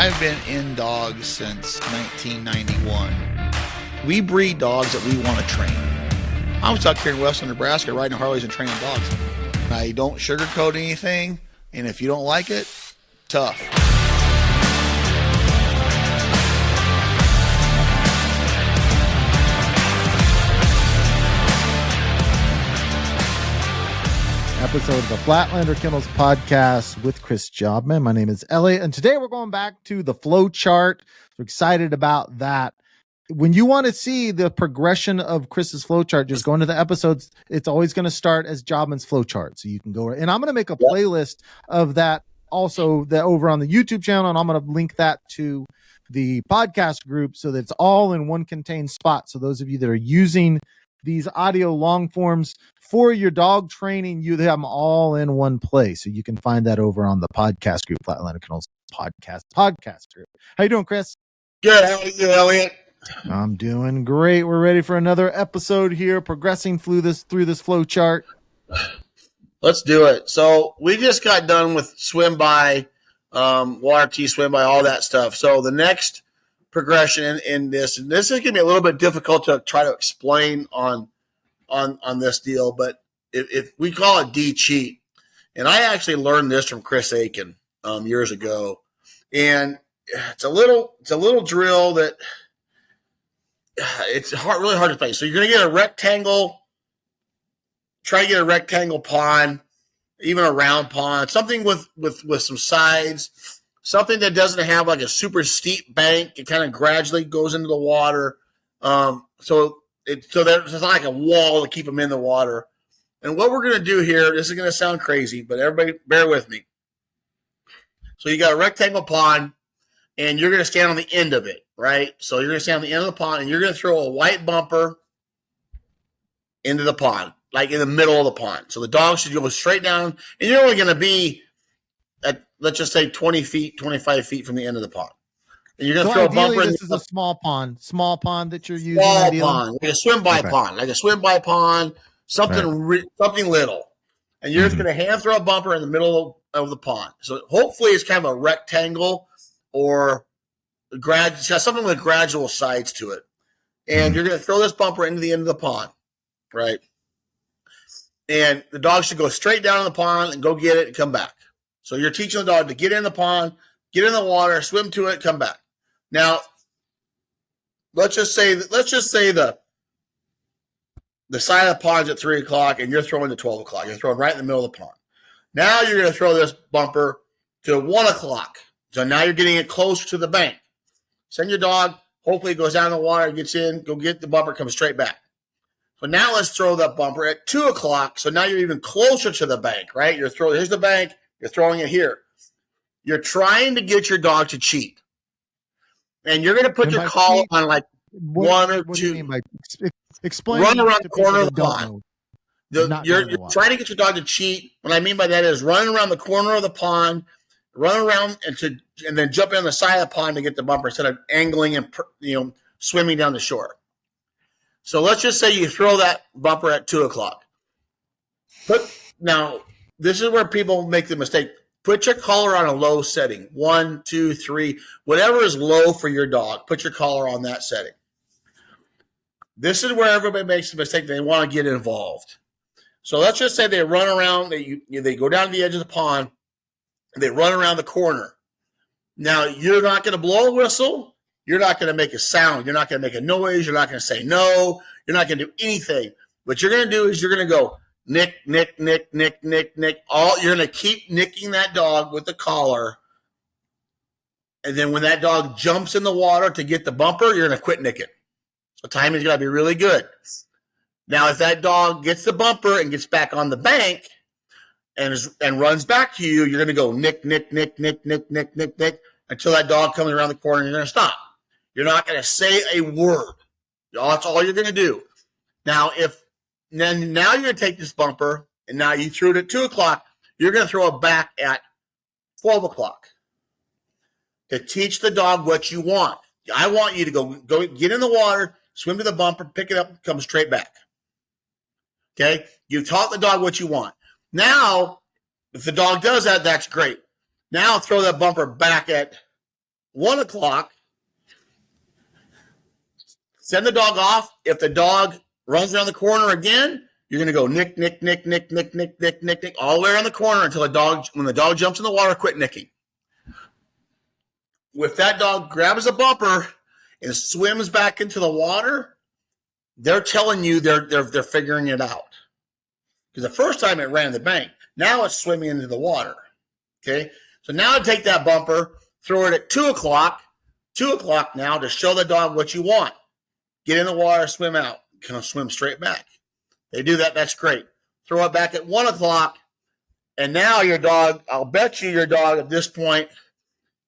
I've been in dogs since 1991. We breed dogs that we want to train. I was out here in western Nebraska riding Harleys and training dogs. I don't sugarcoat anything, and if you don't like it, tough. Episode of the Flatlander Kennels podcast with Chris Jobman. My name is Elliot, and today we're going back to the Flowchart. We're excited about that. When you want to see the progression of Chris's Flowchart, just go into the episodes. It's always going to start as Jobman's Flowchart, so you can go. And I'm going to make a playlist of that also that over on the YouTube channel, and I'm going to link that to the podcast group so that it's all in one contained spot. So those of you that are using these audio long forms for your dog training, you have them all in one place. So you can find that over on the podcast group, Flatlander Kennels podcast group. How you doing, Chris? Good. How are you, Elliot? I'm doing great. We're ready for another episode here, progressing through this flow chart. Let's do it. So we just got done with swim by, water T, swim by, all that stuff. So the next progression in this, and this is going to be a little bit difficult to try to explain on this deal, but if we call it D cheat, and I actually learned this from Chris Aiken years ago, and it's a little drill that it's really hard to play. So you're going to get a rectangle. Try to get a rectangle pond, even a round pond, something with some sides. Something that doesn't have like a super steep bank. It kind of gradually goes into the water. So there's not like a wall to keep them in the water. And what we're going to do here, this is going to sound crazy, but everybody bear with me. So you got a rectangle pond, and you're going to stand on the end of it, right? So you're going to stand on the end of the pond, and you're going to throw a white bumper into the pond, like in the middle of the pond. So the dog should go straight down, and you're only going to be at, let's just say 20 feet, 25 feet from the end of the pond. And you're going to throw a bumper. This is a small pond that you're using. Small pond, like a swim by pond, something little. And you're just going to hand throw a bumper in the middle of the pond. So hopefully it's kind of a rectangle or it's got something with gradual sides to it. And you're going to throw this bumper into the end of the pond, right? And the dog should go straight down in the pond and go get it and come back. So you're teaching the dog to get in the pond, get in the water, swim to it, come back. Now, let's just say the side of the pond's at 3 o'clock and you're throwing to 12 o'clock. You're throwing right in the middle of the pond. Now you're going to throw this bumper to 1 o'clock. So now you're getting it closer to the bank. Send your dog. Hopefully it goes down in the water, gets in, go get the bumper, comes straight back. So now let's throw that bumper at 2 o'clock. So now you're even closer to the bank, right? Here's the bank. You're throwing it here. You're trying to get your dog to cheat. And you're going to put your collar on like one or two. What do you mean by explain? Run around the corner of the pond. You're trying to get your dog to cheat. What I mean by that is running around the corner of the pond, run around and then jump in the side of the pond to get the bumper instead of angling and swimming down the shore. So let's just say you throw that bumper at 2 o'clock. Now, this is where people make the mistake. Put your collar on a low setting. 1, 2, 3, whatever is low for your dog. Put your collar on that setting. This is where everybody makes the mistake. They want to get involved. So let's just say they run around. They go down to the edge of the pond. And they run around the corner. Now, you're not going to blow a whistle. You're not going to make a sound. You're not going to make a noise. You're not going to say no. You're not going to do anything. What you're going to do is you're going to go nick, nick, nick, nick, nick, nick. You're going to keep nicking that dog with the collar. And then when that dog jumps in the water to get the bumper, you're going to quit nicking. So timing's got to be really good. Now, if that dog gets the bumper and gets back on the bank and runs back to you, you're going to go nick, nick, nick, nick, nick, nick, nick, nick, until that dog comes around the corner and you're going to stop. You're not going to say a word. That's all you're going to do. Now, now you're going to take this bumper, and now you threw it at 2 o'clock. You're going to throw it back at 12 o'clock to teach the dog what you want. I want you to go get in the water, swim to the bumper, pick it up, and come straight back. Okay? You taught the dog what you want. Now, if the dog does that, that's great. Now throw that bumper back at 1 o'clock, send the dog off. If the dog runs around the corner again, you're going to go nick, nick, nick, nick, nick, nick, nick, nick, nick, all the way around the corner until when the dog jumps in the water, quit nicking. If that dog grabs a bumper and swims back into the water, they're telling you they're figuring it out. Because the first time it ran the bank, now it's swimming into the water. Okay, so now take that bumper, throw it at 2 o'clock. 2 o'clock now to show the dog what you want. Get in the water, swim out, kind of swim straight back. They do that, that's great. Throw it back at 1 o'clock, and now your dog, I'll bet you your dog at this point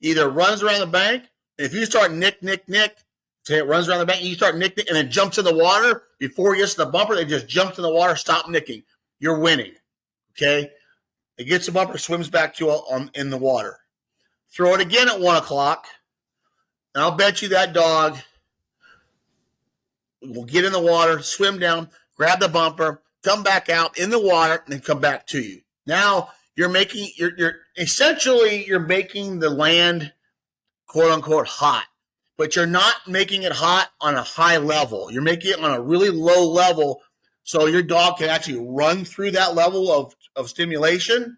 either runs around the bank. If you start nick, nick, nick, say it runs around the bank, you start nick, nick, and it jumps in the water before it gets to the bumper, it just jumps in the water, stop nicking. You're winning, okay? It gets the bumper, swims back to in the water. Throw it again at 1 o'clock, and I'll bet you that dog will get in the water, swim down, grab the bumper, come back out in the water, and then come back to you. Now you're making you're essentially making the land quote unquote hot, but you're not making it hot on a high level. You're making it on a really low level, so your dog can actually run through that level of stimulation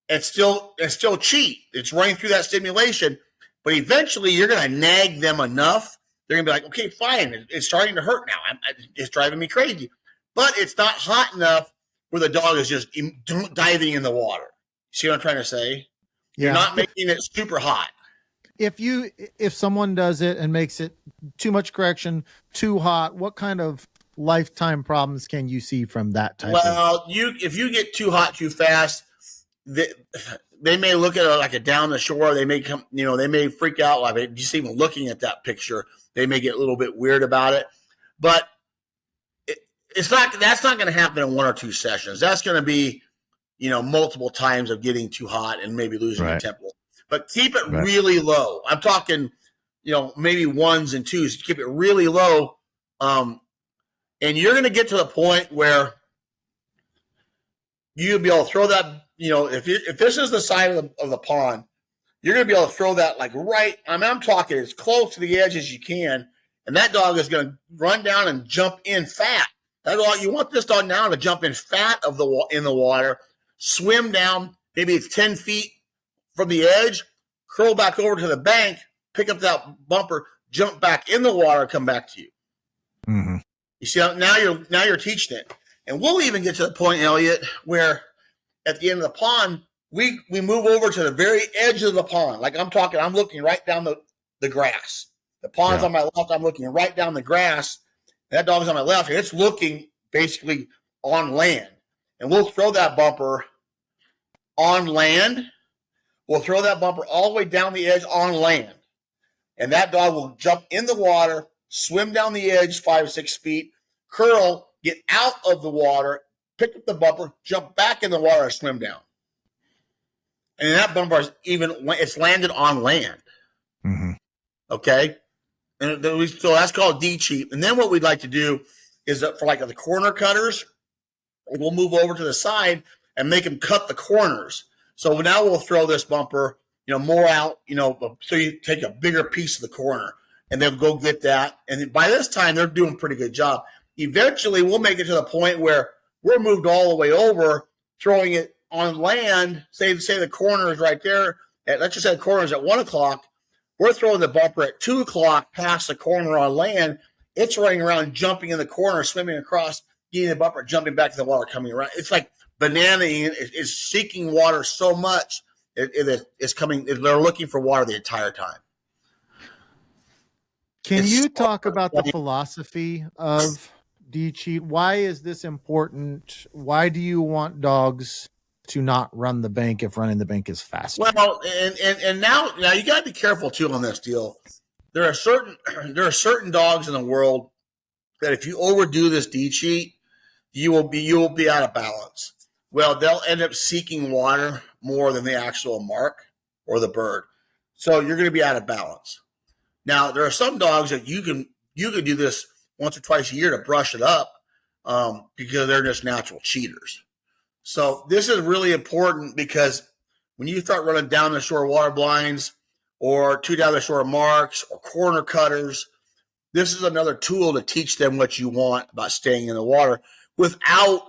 and still cheat. It's running through that stimulation, but eventually you're going to nag them enough. They're going to be like, okay, fine. It's starting to hurt now. It's driving me crazy. But it's not hot enough where the dog is just diving in the water. See what I'm trying to say? Yeah. You're not making it super hot. If someone does it and makes it too much correction, too hot, what kind of lifetime problems can you see from that type if you get too hot too fast, they may look at it like a down the shore. They may come, they may freak out. Like just even looking at that picture, they may get a little bit weird about it. But that's not going to happen in 1 or 2 sessions. That's going to be, multiple times of getting too hot and maybe losing your tempo. But keep it really low. I'm talking, maybe 1s and 2s. Keep it really low. And you're going to get to the point where you'll be able to throw that, if this is the side of the pond, you're going to be able to throw that like right. I'm talking as close to the edge as you can, and that dog is going to run down and jump in fat. That dog, you want this dog now to jump in fat in the water, swim down, maybe it's 10 feet from the edge, curl back over to the bank, pick up that bumper, jump back in the water, come back to you. Mm-hmm. You see, now you're teaching it. And we'll even get to the point, Elliot, where at the end of the pond, we move over to the very edge of the pond. Like I'm looking right down the grass. The pond's on my left, I'm looking right down the grass. That dog's on my left, and it's looking basically on land. And we'll throw that bumper on land. We'll throw that bumper all the way down the edge on land. And that dog will jump in the water, swim down the edge 5 or 6 feet, curl, get out of the water, pick up the bumper, jump back in the water, and swim down. And that bumper it's landed on land. Mm-hmm. Okay? And so that's called D-cheat. And then what we'd like to do is that for like the corner cutters, we'll move over to the side and make them cut the corners. So now we'll throw this bumper, more out, so you take a bigger piece of the corner and they'll go get that. And by this time, they're doing a pretty good job. Eventually, we'll make it to the point where we're moved all the way over, throwing it on land. Say the corner is right there. Let's just say the corner is at 1 o'clock. We're throwing the bumper at 2 o'clock past the corner on land. It's running around, jumping in the corner, swimming across, getting the bumper, jumping back to the water, coming around. It's like bananing. It's seeking water so much. It's coming. They're looking for water the entire time. Can you talk about the philosophy of D-cheat? Why is this important? Why do you want dogs to not run the bank if running the bank is faster? Well, and now you got to be careful too on this deal. There are certain dogs in the world that if you overdo this D-cheat, you will be out of balance. Well, they'll end up seeking water more than the actual mark or the bird. So you're going to be out of balance. Now, there are some dogs that you can do this once or twice a year to brush it up because they're just natural cheaters. So this is really important because when you start running down the shore water blinds or two down the shore marks or corner cutters. This is another tool to teach them what you want about staying in the water without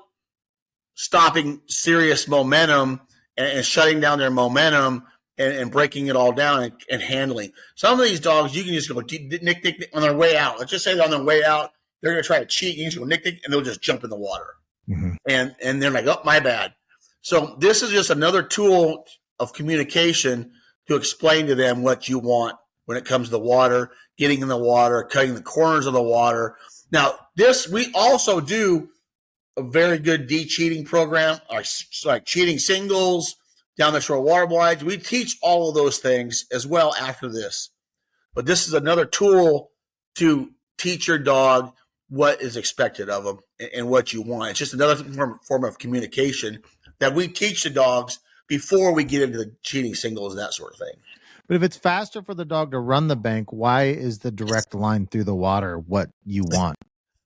stopping serious momentum and shutting down their momentum and breaking it all down and handling. Some of these dogs, you can just go nick on their way out. Let's just say they're on their way out. They're going to try to cheat. You just go nick, and they'll just jump in the water. Mm-hmm. And they're like, oh, my bad. So this is just another tool of communication to explain to them what you want when it comes to the water, getting in the water, cutting the corners of the water. Now, we also do a very good de-cheating program, like cheating singles, down the shore water blinds. We teach all of those things as well after this. But this is another tool to teach your dog what is expected of them and what you want. It's just another form of communication that we teach the dogs before we get into the cheating singles and that sort of thing. But if it's faster for the dog to run the bank, why is the direct line through the water what you want?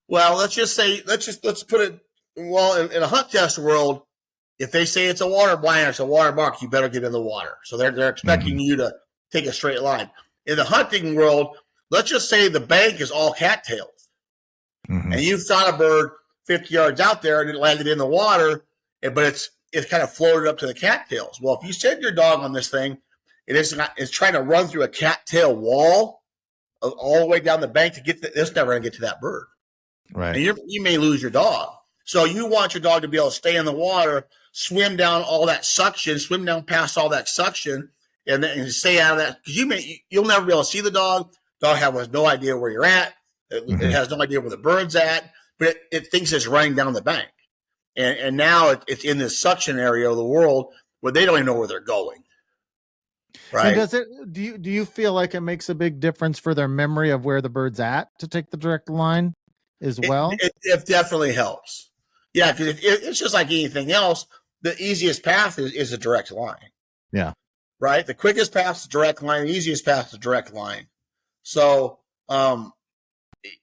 Well, let's put it, in a hunt test world, if they say it's a water blind or it's a water mark, you better get in the water. So they're expecting you to take a straight line. In the hunting world, let's just say the bank is all cattails. Mm-hmm. And you've shot a bird 50 yards out there and it landed in the water, but it's kind of floated up to the cattails. Well, if you send your dog on this thing, it's trying to run through a cattail wall all the way down the bank to get it's never going to get to that bird. Right. And you may lose your dog. So you want your dog to be able to stay in the water, swim down all that suction, swim down past all that suction, and stay out of that. Because you'll never be able to see the dog. Dog has no idea where you're at. It has no idea where the bird's at, but it thinks it's running down the bank. And now it's in this suction area of the world where they don't even know where they're going. Right? And do you feel like it makes a big difference for their memory of where the bird's at to take the direct line as well? It definitely helps. Yeah, because it's just like anything else. The easiest path is a direct line. Yeah. Right? The quickest path is a direct line. The easiest path is a direct line. So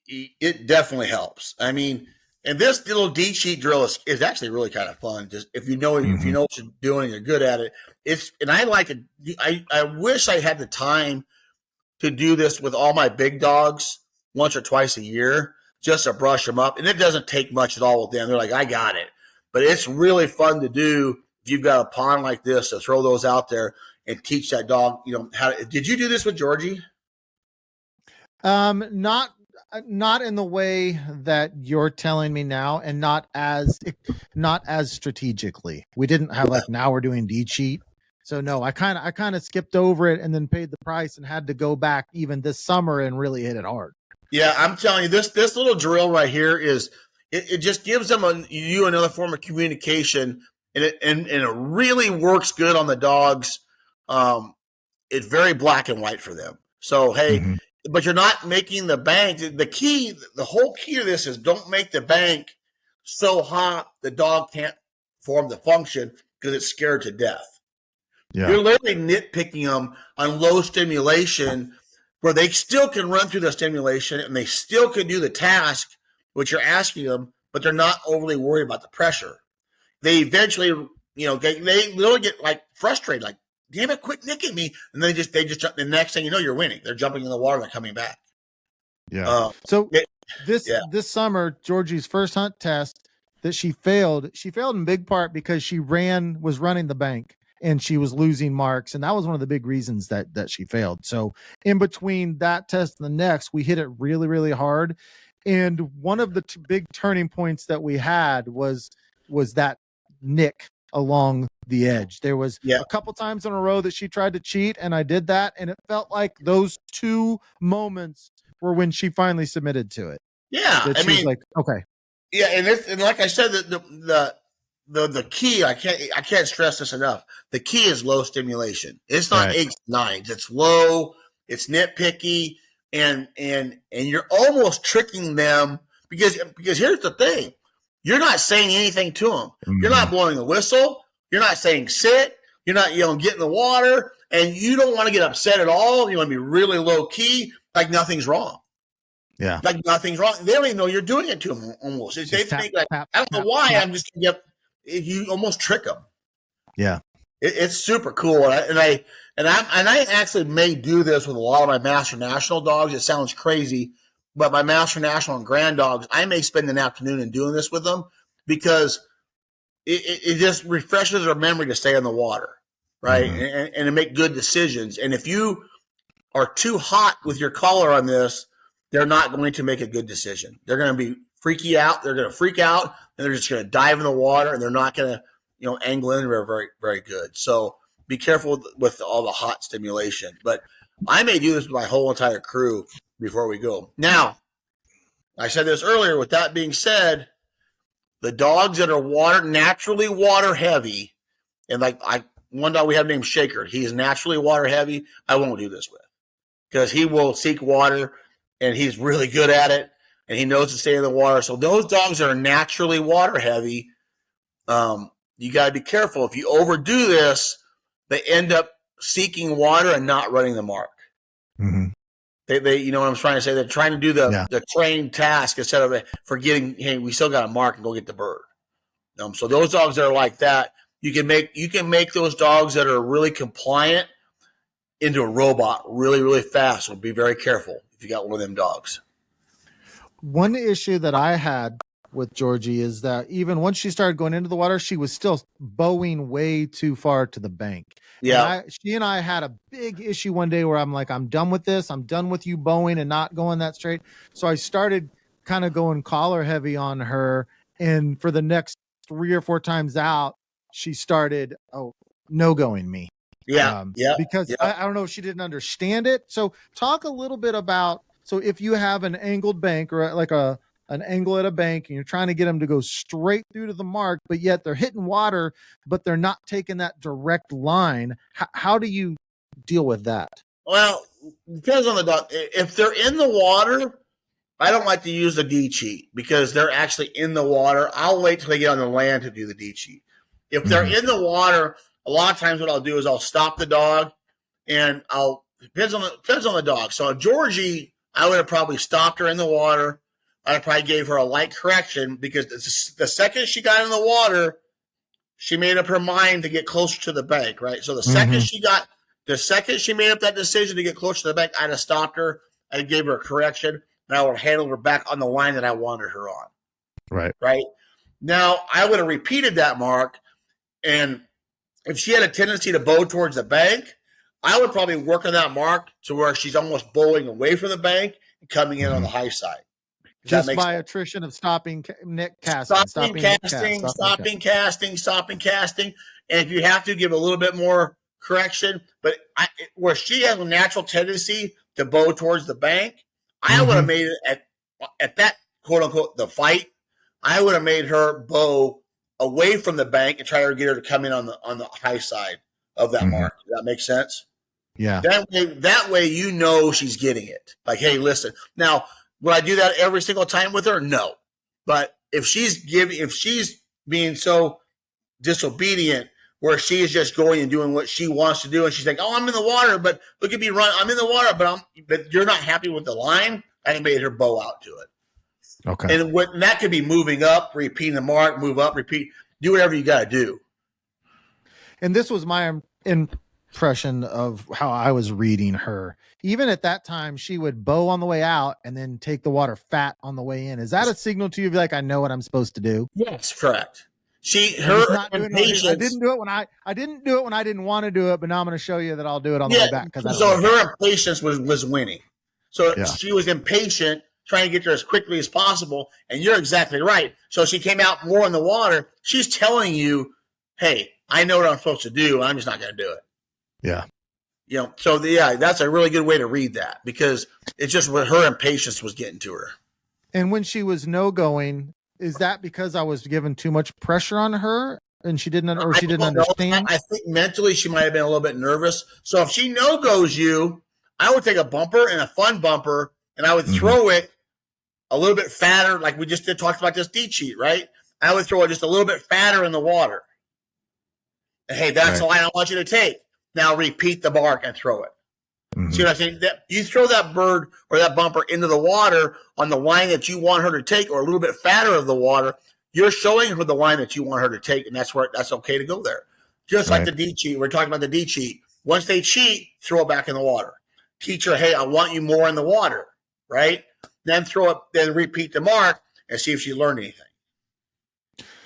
it definitely helps. I mean, and this little D-cheat drill is actually really kind of fun. Just if you know what you're doing and you're good at it. I wish I had the time to do this with all my big dogs once or twice a year just to brush them up. And it doesn't take much at all with them. They're like, I got it. But it's really fun to do if you've got a pond like this to throw those out there and teach that dog, did you do this with Georgie? Not in the way that you're telling me now, and not as strategically. We didn't have now we're doing D-cheat. So no, I kind of skipped over it and then paid the price and had to go back even this summer and really hit it hard. Yeah, I'm telling you, this little drill right here it just gives them another form of communication, and it really works good on the dogs. It's very black and white for them. So hey, but you're not making the bank. The whole key to this is don't make the bank so hot the dog can't form the function because it's scared to death. Yeah. You're literally nitpicking them on low stimulation where they still can run through the stimulation and they still can do the task which you're asking them, but they're not overly worried about the pressure. They eventually, they literally get like frustrated, like, damn it, quit nicking me. And they just jump. The next thing you know, you're winning. They're jumping in the water, they're coming back. Yeah. This summer, Georgie's first hunt test that she failed in big part because she was running the bank and she was losing marks. And that was one of the big reasons that she failed. So in between that test and the next, we hit it really, really hard. And one of the big turning points that we had was that nick along the edge. There was a couple times in a row that she tried to cheat, and I did that, and it felt like those two moments were when she finally submitted to it. Yeah, I mean, like, okay, yeah, and like I said, the key, I can't stress this enough. The key is low stimulation. It's not 8s, 9s. It's low. It's nitpicky, and you're almost tricking them because here's the thing. You're not saying anything to them. Mm-hmm. You're not blowing a whistle. You're not saying sit. You're not, get in the water. And you don't want to get upset at all. You want to be really low key, like nothing's wrong. Yeah. Like nothing's wrong. They don't even know you're doing it to them almost. They think like, I don't know why. I'm just going to you almost trick them. Yeah. It's super cool, and I actually may do this with a lot of my Master National dogs. It sounds crazy, but my Master National and Grand dogs, I may spend an afternoon in doing this with them because it just refreshes their memory to stay in the water, right, and to make good decisions. And if you are too hot with your collar on this, they're not going to make a good decision. They're going to be freaky out. They're going to freak out, and they're just going to dive in the water, and they're not going to, angle in very, very, very good. So be careful with all the hot stimulation. But I may do this with my whole entire crew before we go. Now, I said this earlier. With that being said, the dogs that are naturally water heavy, and one dog we have named Shaker, he is naturally water heavy, I won't do this with, because he will seek water, and he's really good at it, and he knows to stay in the water. So those dogs that are naturally water heavy, you got to be careful. If you overdo this, they end up seeking water and not running the mark. Mm-hmm. They you know what I'm trying to say? They're trying to do the trained task instead of forgetting, hey, we still got a mark and go get the bird. So those dogs that are like that, you can make those dogs that are really compliant into a robot really, really fast. So be very careful if you got one of them dogs. One issue that I had with Georgie is that even once she started going into the water, she was still bowing way too far to the bank. Yeah. She and I had a big issue one day where I'm like, I'm done with this. I'm done with you bowing and not going that straight. So I started kind of going collar heavy on her. And for the next 3 or 4 times out, she started no-going me. Because I don't know if she didn't understand it. So talk a little bit about, so if you have an angled bank or like an angle at a bank and you're trying to get them to go straight through to the mark, but yet they're hitting water, but they're not taking that direct line. How do you deal with that? Well, it depends on the dog. If they're in the water, I don't like to use the D cheat because they're actually in the water. I'll wait till they get on the land to do the D cheat. If they're in the water, a lot of times what I'll do is I'll stop the dog and depends on the dog. So Georgie, I would have probably stopped her in the water. I probably gave her a light correction because the second she got in the water, she made up her mind to get closer to the bank, right? So the second she made up that decision to get closer to the bank, I'd have stopped her. I gave her a correction, and I would have handled her back on the line that I wanted her on. Right. Now, I would have repeated that mark, and if she had a tendency to bow towards the bank, I would probably work on that mark to where she's almost bowing away from the bank and coming in on the high side. Just by attrition of stopping casting. And if you have to, give a little bit more correction. But where she has a natural tendency to bow towards the bank, I would have made it at that quote unquote the fight. I would have made her bow away from the bank and try to get her to come in on the high side of that mark. Does that make sense? Yeah. That way she's getting it. Like, hey, listen. Now, would I do that every single time with her? No. But if she's being so disobedient where she is just going and doing what she wants to do, and she's like, "Oh, I'm in the water, but look at me run. I'm in the water, but you're not happy with the line," I made her bow out to it. Okay. And that could be moving up, repeating the mark, move up, repeat, do whatever you got to do. And this was my impression of how I was reading her. Even at that time, she would bow on the way out and then take the water fat on the way in. Is that a signal to you? Like, I know what I'm supposed to do? Yes, correct. I didn't do it when I didn't want to do it, but now I'm going to show you that I'll do it on the way back. So her impatience was winning. So she was impatient, trying to get there as quickly as possible. And you're exactly right. So she came out more in the water. She's telling you, hey, I know what I'm supposed to do. I'm just not going to do it. Yeah. That's a really good way to read that because it's just what her impatience was getting to her. And when she was no-going, is that because I was giving too much pressure on her and she didn't understand? I think mentally she might have been a little bit nervous. So if she no-goes you, I would take a bumper and a fun bumper and I would throw it a little bit fatter, like we just talked about this D cheat, right? I would throw it just a little bit fatter in the water. And, hey, that's the line I want you to take. Now repeat the mark and throw it. See what I'm saying? That you throw that bird or that bumper into the water on the line that you want her to take, or a little bit fatter of the water. You're showing her the line that you want her to take, and that's okay to go there. Just like the D cheat. We're talking about the D cheat. Once they cheat, throw it back in the water. Teach her, hey, I want you more in the water, right? Then then repeat the mark and see if she learned anything.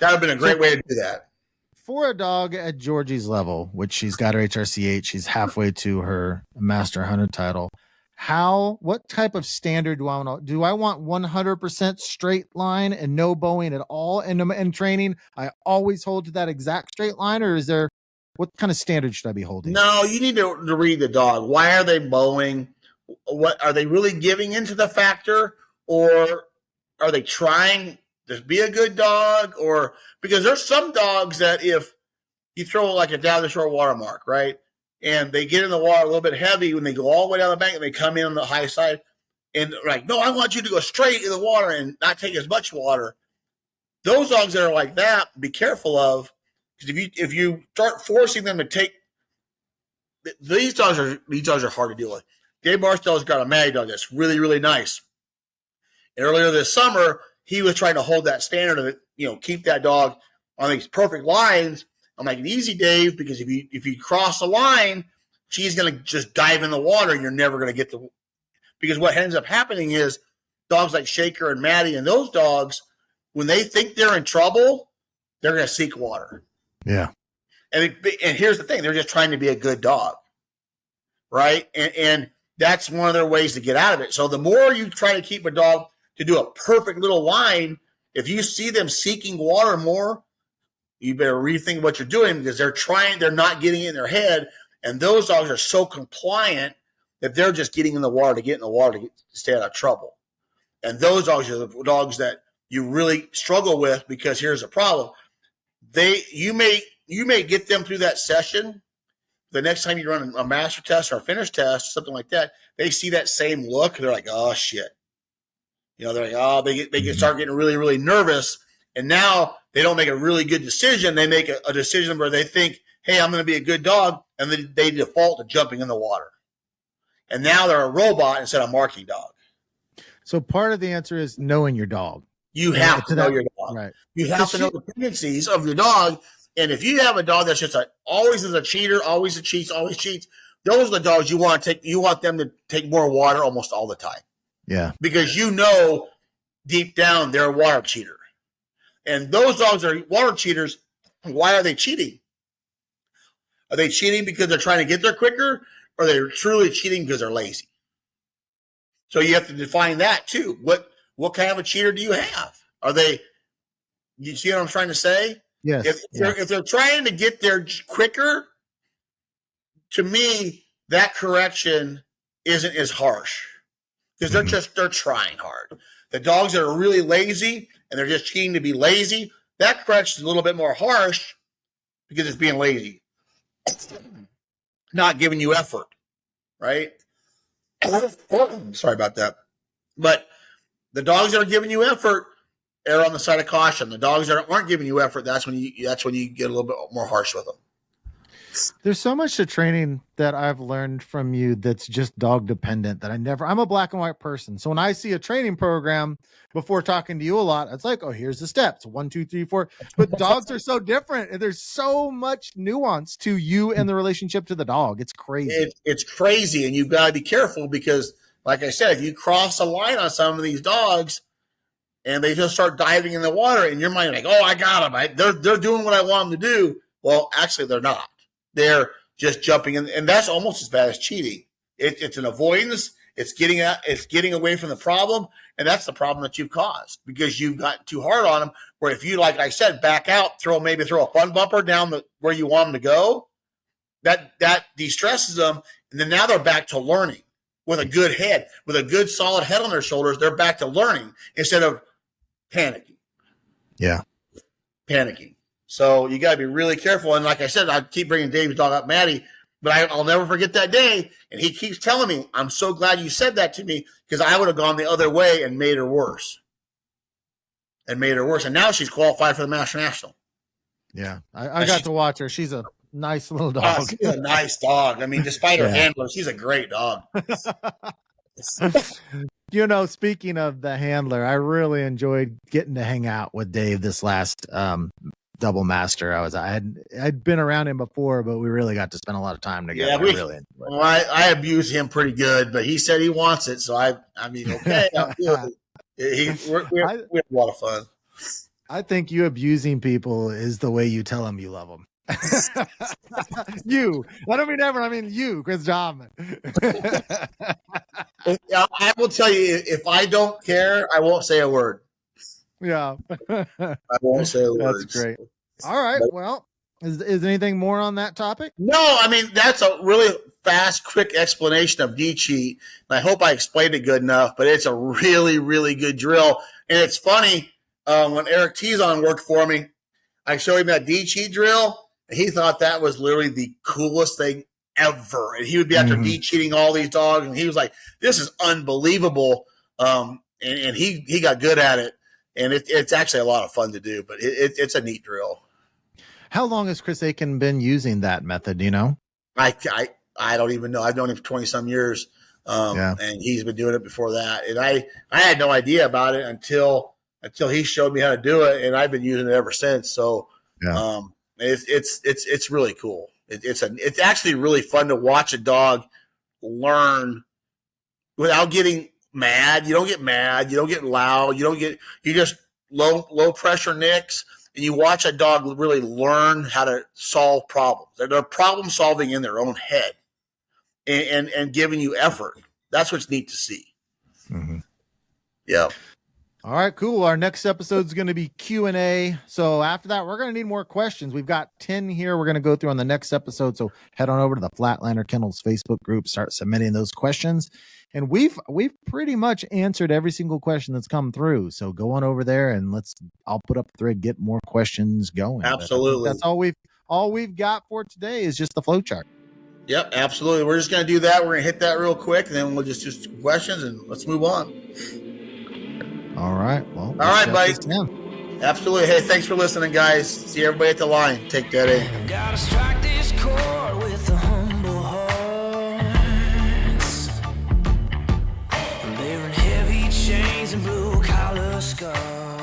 That would have been a great way to do that. For a dog at Georgie's level, which she's got her HRCH, she's halfway to her Master Hunter title. What type of standard do I want? Do I want 100% straight line and no bowing at all in training? I always hold to that exact straight line, or what kind of standard should I be holding? No, you need to read the dog. Why are they bowing? What are they really giving into the factor, or are they trying to be a good dog? Or because there's some dogs that if you throw like a down the shore watermark, right? And they get in the water a little bit heavy when they go all the way down the bank and they come in on the high side and like, no, I want you to go straight in the water and not take as much water. Those dogs that are like that, be careful of, because if you start forcing them to take, these dogs are hard to deal with. Dave Barstow's got a Matty dog that's really, really nice. And earlier this summer, he was trying to hold that standard of keep that dog on these perfect lines. I'm like, easy, Dave, because if you cross the line, she's going to just dive in the water and you're never going to get because what ends up happening is dogs like Shaker and Matty and those dogs, when they think they're in trouble, they're going to seek water. Yeah. And here's the thing. They're just trying to be a good dog, right? And that's one of their ways to get out of it. So the more you try to keep a dog to do a perfect little line, if you see them seeking water more, you better rethink what you're doing because they're not getting in their head. And those dogs are so compliant that they're just getting in the water to get in the water to stay out of trouble. And those dogs are the dogs that you really struggle with because here's the problem. You may get them through that session. The next time you run a master test or a finish test, something like that, they see that same look. They're like, oh, shit. They're like, oh, they start getting really, really nervous. And now they don't make a really good decision. They make a decision where they think, hey, I'm going to be a good dog. And then they default to jumping in the water. And now they're a robot instead of a marking dog. So part of the answer is knowing your dog. You have to know your dog. Right. You have to know the tendencies of your dog. And if you have a dog that's just always is a cheater, always cheats, those are the dogs you want to take. You want them to take more water almost all the time. Yeah. Because deep down they're a water cheater. And those dogs are water cheaters. Why are they cheating? Are they cheating because they're trying to get there quicker, or they're truly cheating because they're lazy? So you have to define that too. What kind of a cheater do you have? You see what I'm trying to say? Yes. If they're trying to get there quicker, to me, that correction isn't as harsh because they're trying hard. The dogs that are really lazy and they're just cheating to be lazy, that correction is a little bit more harsh because it's being lazy. Not giving you effort, right? Sorry about that. But the dogs that are giving you effort err on the side of caution. The dogs that aren't giving you effort, that's when you get a little bit more harsh with them. There's so much to training that I've learned from you that's just dog dependent that I'm a black and white person. So when I see a training program before talking to you a lot, it's like, oh, here's the steps 1, 2, 3, 4. But dogs are so different. And there's so much nuance to you and the relationship to the dog. It's crazy. It's crazy. And you've got to be careful because, like I said, if you cross a line on some of these dogs and they just start diving in the water and your mind like, oh, I got them. They're doing what I want them to do. Well, actually, they're not. They're just jumping in, and that's almost as bad as cheating. It's an avoidance. It's getting away from the problem, and that's the problem that you've caused because you've gotten too hard on them. Where if you, like I said, back out, throw a fun bumper down where you want them to go, that de-stresses them, and then now they're back to learning with a good head, with a good solid head on their shoulders. They're back to learning instead of panicking. Yeah, panicking. So you got to be really careful. And like I said, I keep bringing Dave's dog up, Matty, but I'll never forget that day. And he keeps telling me, I'm so glad you said that to me because I would have gone the other way and made her worse. And now she's qualified for the Master National. Yeah. I got to watch her. She's a nice little dog. She's a nice dog. I mean, despite her handler, she's a great dog. Speaking of the handler, I really enjoyed getting to hang out with Dave this last double master. I'd been around him before, but we really got to spend a lot of time together. Yeah, I really enjoyed it. well, I abuse him pretty good, but he said he wants it, so I mean, okay, I'll do it. We have a lot of fun. I think you abusing people is the way you tell them you love them. You. I don't mean ever. I mean you, Chris Jobman. I will tell you, if I don't care, I won't say a word. Yeah. I won't say a word. That's great. All right. Well, is anything more on that topic? No, I mean, that's a really fast, quick explanation of D-cheat. And I hope I explained it good enough, but it's a really, really good drill. And it's funny, when Eric Tizon worked for me, I showed him that D-cheat drill, and he thought that was literally the coolest thing ever. And he would be after D-cheating all these dogs, and he was like, this is unbelievable. And he got good at it. And it's actually a lot of fun to do, but it's a neat drill. How long has Chris Aiken been using that method? Do you know? I don't even know. I've known him for 20 some years. And he's been doing it before that. And I had no idea about it until he showed me how to do it. And I've been using it ever since. So, it's really cool. It's actually really fun to watch a dog learn without getting mad. You don't get mad. You don't get loud. You just low pressure nicks. And you watch a dog really learn how to solve problems. They're problem solving in their own head and giving you effort. That's what's neat to see. Mm-hmm. Yeah. All right, cool. Our next episode is going to be Q&A. So after that, we're going to need more questions. We've got 10 here we're going to go through on the next episode. So head on over to the Flatlander Kennels Facebook group, start submitting those questions. And we've pretty much answered every single question that's come through. So go on over there and I'll put up the thread, get more questions going. Absolutely. That's all we've got for today is just the flow chart. Yep, absolutely. We're just going to do that. We're going to hit that real quick, and then we'll just do some questions, and let's move on. All right. Well, all right, buddy. Absolutely. Hey, thanks for listening, guys. See everybody at the line. Take that in. Gotta strike this chord with the humble hearts, bearing heavy chains and blue collar scars.